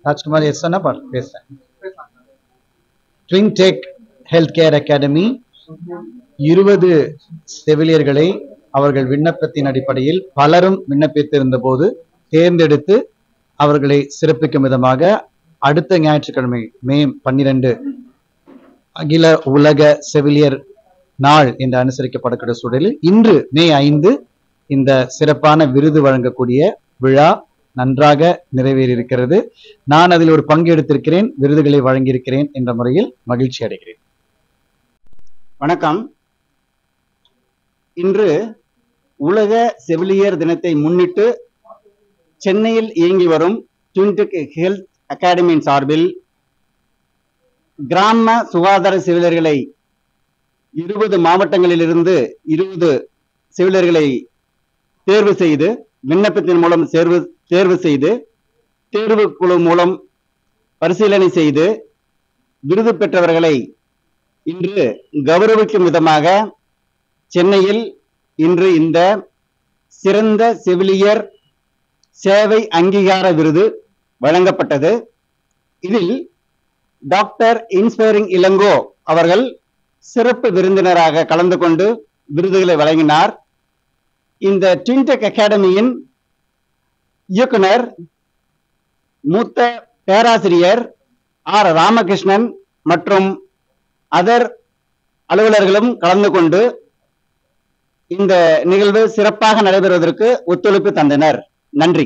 Rajkumar S சொன்னா பேசுறேன். Twin tech health care academy 20 செவிலியர்களை அவர்கள் விண்ணப்பத்தின் அடிப்படையில் பலரும் விண்ணப்பித்திருந்த போது தேர்ந்தெடுத்து அவர்களை சிறப்பிக்கும் விதமாக அடுத்த ஞாயிற்றுக்கிழமை மே 12 அகில உலக செவிலியர் நாள் என்று அனுசரிக்கப்படக்கூடிய சூழலில் இன்று மே 5 இந்த சிறப்பான விருது வழங்கக்கூடிய விழா நன்றாக நிறைவேறியிருக்கிறது. நான் அதில் ஒரு பங்கு எடுத்திருக்கிறேன், விருதுகளை வழங்கியிருக்கிறேன் என்ற முறையில் மகிழ்ச்சி அடைகிறேன். வணக்கம். இன்று உலக செவிலியர் தினத்தை முன்னிட்டு சென்னையில் இயங்கி வரும் ட்வின் டெக் ஹெல்த் அகாடமியின் சார்பில் கிராம சுகாதார செவிலியர்களை 20 மாவட்டங்களிலிருந்து 20 செவிலியர்களை தேர்வு செய்து விண்ணப்பத்தின் மூலம் தேர்வு செய்து தேர்வு குழு மூலம் பரிசீலனை செய்து விருது பெற்றவர்களை இன்று கௌரவிக்கும் விதமாக சென்னையில் இன்று இந்த சிறந்த செவிலியர் சேவை அங்கீகார விருது வழங்கப்பட்டது. இதில் டாக்டர் இன்ஸ்பைரிங் இளங்கோ அவர்கள் சிறப்பு விருந்தினராக கலந்து கொண்டு விருதுகளை வழங்கினார். இந்த ட்வின் டெக் அகாடமியின் இயக்குனர் மூத்த பேராசிரியர் ஆர் ராமகிருஷ்ணன் மற்றும் அதர் அலுவலர்களும் கலந்து கொண்டு இந்த நிகழ்வு சிறப்பாக நடைபெறுவதற்கு ஒத்துழைப்பு தந்தனர். நன்றி.